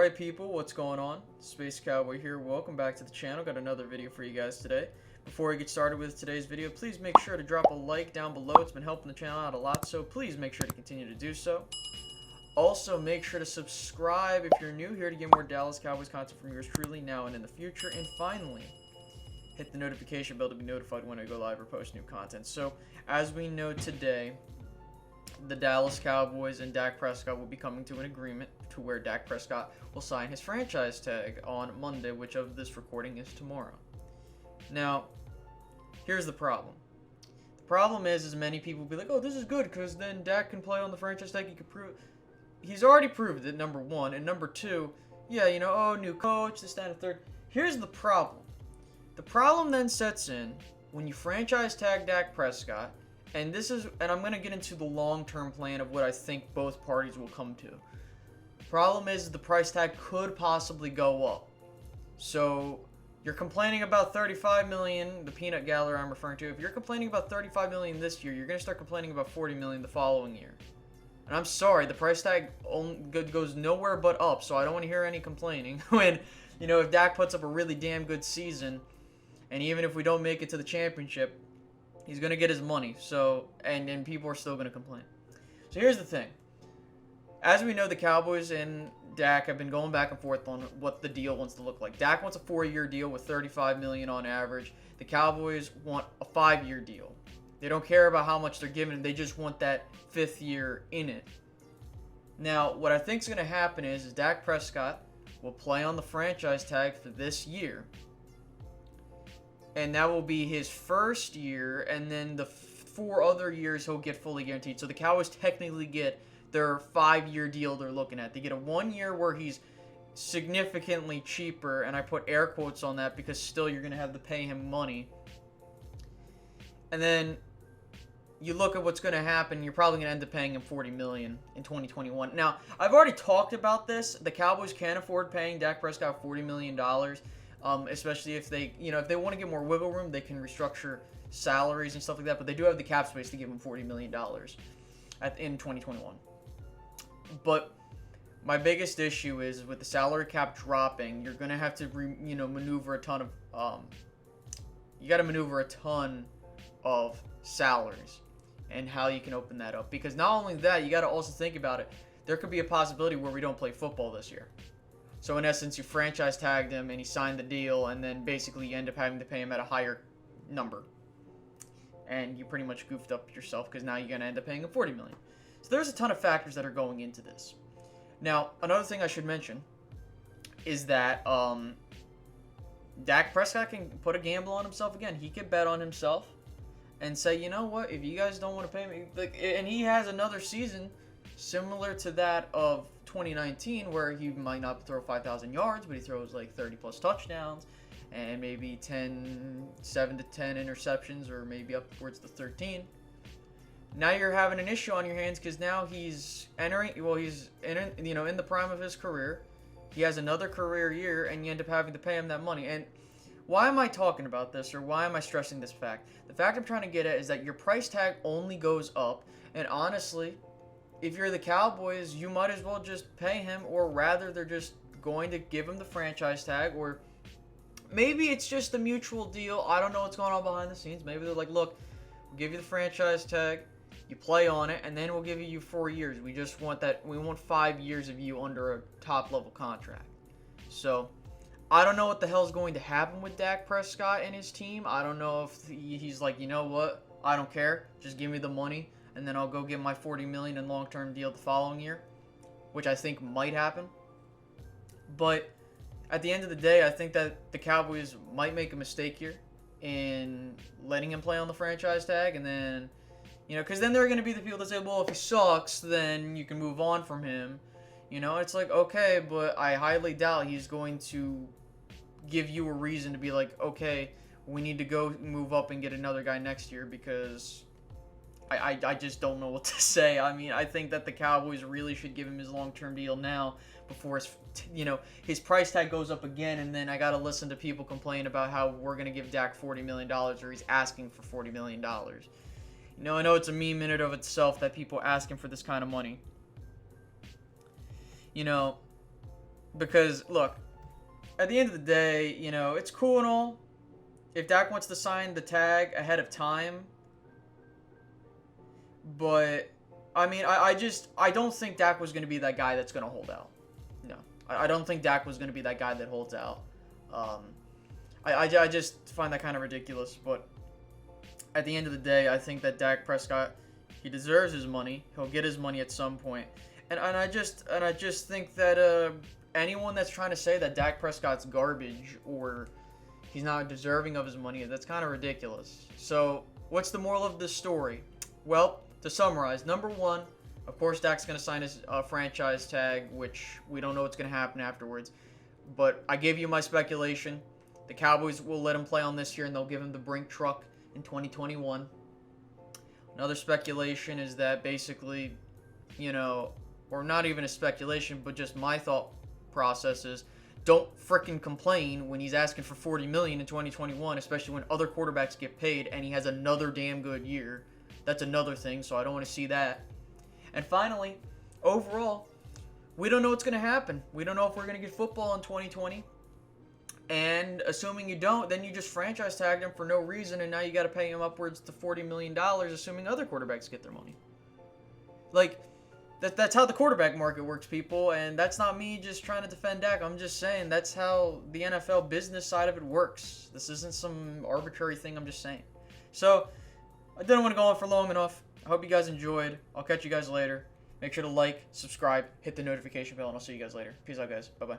Alright people, what's going on? Space Cowboy here. Welcome back to the channel. Got another video for you guys today. Before we get started with today's video, please make sure to drop a like down below. It's been helping the channel out a lot, so please make sure to continue to do so. Also, make sure to subscribe if you're new here to get more Dallas Cowboys content from yours truly now and in the future. And finally, hit the notification bell to be notified when I go live or post new content. So, as we know today, the Dallas Cowboys and Dak Prescott will be coming to an agreement to where Dak Prescott will sign his franchise tag on Monday, which of this recording is tomorrow. Now, here's the problem. The problem is many people will be like, oh, this is good because then Dak can play on the franchise tag. He can prove. He's already proved it, number one. And number two, yeah, you know, oh, new coach, this, that, and the third. Here's the problem. The problem then sets in when you franchise tag Dak Prescott. And I'm going to get into the long-term plan of what I think both parties will come to. Problem is the price tag could possibly go up. So you're complaining about $35 million, the peanut gallery I'm referring to. If you're complaining about $35 million this year, you're going to start complaining about $40 million the following year. And I'm sorry, the price tag goes nowhere but up, so I don't want to hear any complaining. When, you know, if Dak puts up a really damn good season, and even if we don't make it to the championship, he's going to get his money, so and people are still going to complain. So here's the thing. As we know, the Cowboys and Dak have been going back and forth on what the deal wants to look like. Dak wants a 4-year deal with $35 million on average. The Cowboys want a 5-year deal. They don't care about how much they're giving him. They just want that 5th year in it. Now, what I think is going to happen is Dak Prescott will play on the franchise tag for this year. And that will be his first year, and then the 4 other years he'll get fully guaranteed. So the Cowboys technically get their 5-year deal they're looking at. They get a 1 year where he's significantly cheaper, and I put air quotes on that because still you're going to have to pay him money. And then you look at what's going to happen, you're probably going to end up paying him $40 million in 2021. Now, I've already talked about this. The Cowboys can't afford paying Dak Prescott $40 million. Especially if they, if they want to get more wiggle room, they can restructure salaries and stuff like that. But they do have the cap space to give him $40 million in 2021. But my biggest issue is with the salary cap dropping, you're gonna have to, maneuver a ton of, you got to maneuver a ton of salaries and how you can open that up. Because not only that, you got to also think about it. There could be a possibility where we don't play football this year. So in essence, you franchise tagged him and he signed the deal, and then basically you end up having to pay him at a higher number. And you pretty much goofed up yourself because now you're going to end up paying him $40 million. So there's a ton of factors that are going into this. Now, another thing I should mention is that Dak Prescott can put a gamble on himself again. He could bet on himself and say, you know what, if you guys don't want to pay me, and he has another season similar to that of 2019, where he might not throw 5,000 yards, but he throws like 30 plus touchdowns and maybe 7 to 10 interceptions, or maybe upwards to 13. Now you're having an issue on your hands because now he's he's in the prime of his career. He has another career year, and you end up having to pay him that money. And why am I talking about this, or why am I stressing this fact? The fact I'm trying to get at is that your price tag only goes up, and honestly, if you're the Cowboys, you might as well just pay him, or rather they're just going to give him the franchise tag, or maybe it's just a mutual deal. I don't know what's going on behind the scenes. Maybe they're like, look, we'll give you the franchise tag, you play on it, and then we'll give you 4 years. We just want that. We want 5 years of you under a top-level contract. So I don't know what the hell's going to happen with Dak Prescott and his team. I don't know if he's like, you know what, I don't care. Just give me the money, and then I'll go get my $40 million in long-term deal the following year, which I think might happen. But at the end of the day, I think that the Cowboys might make a mistake here in letting him play on the franchise tag, and then, because then there are going to be the people that say, well, if he sucks, then you can move on from him. It's like, okay, but I highly doubt he's going to give you a reason to be like, okay, we need to go move up and get another guy next year, because I just don't know what to say. I mean, I think that the Cowboys really should give him his long-term deal now before his price tag goes up again, and then I got to listen to people complain about how we're going to give Dak $40 million, or he's asking for $40 million. I know it's a meme in and of itself that people ask him for this kind of money. Because, look, at the end of the day, you know, it's cool and all. If Dak wants to sign the tag ahead of time, but I mean, I don't think Dak was going to be that guy that's going to hold out. No, I don't think Dak was going to be that guy that holds out. I just find that kind of ridiculous. But at the end of the day, I think that Dak Prescott, he deserves his money. He'll get his money at some point. And I just think that anyone that's trying to say that Dak Prescott's garbage or he's not deserving of his money, that's kind of ridiculous. So what's the moral of this story? Well, to summarize, number one, of course, Dak's going to sign his franchise tag, which we don't know what's going to happen afterwards. But I gave you my speculation. The Cowboys will let him play on this year, and they'll give him the Brink truck in 2021. Another speculation is that basically, you know, or not even a speculation, but just my thought process is, don't frickin' complain when he's asking for $40 million in 2021, especially when other quarterbacks get paid and he has another damn good year. That's another thing, so I don't want to see that. And finally, overall, we don't know what's going to happen. We don't know if we're going to get football in 2020. And assuming you don't, then you just franchise tagged him for no reason, and now you got to pay him upwards to $40 million, assuming other quarterbacks get their money. Like, that's how the quarterback market works, people, and that's not me just trying to defend Dak. I'm just saying that's how the NFL business side of it works. This isn't some arbitrary thing, I'm just saying. So, I didn't want to go on for long enough. I hope you guys enjoyed. I'll catch you guys later. Make sure to like, subscribe, hit the notification bell, and I'll see you guys later. Peace out, guys. Bye-bye.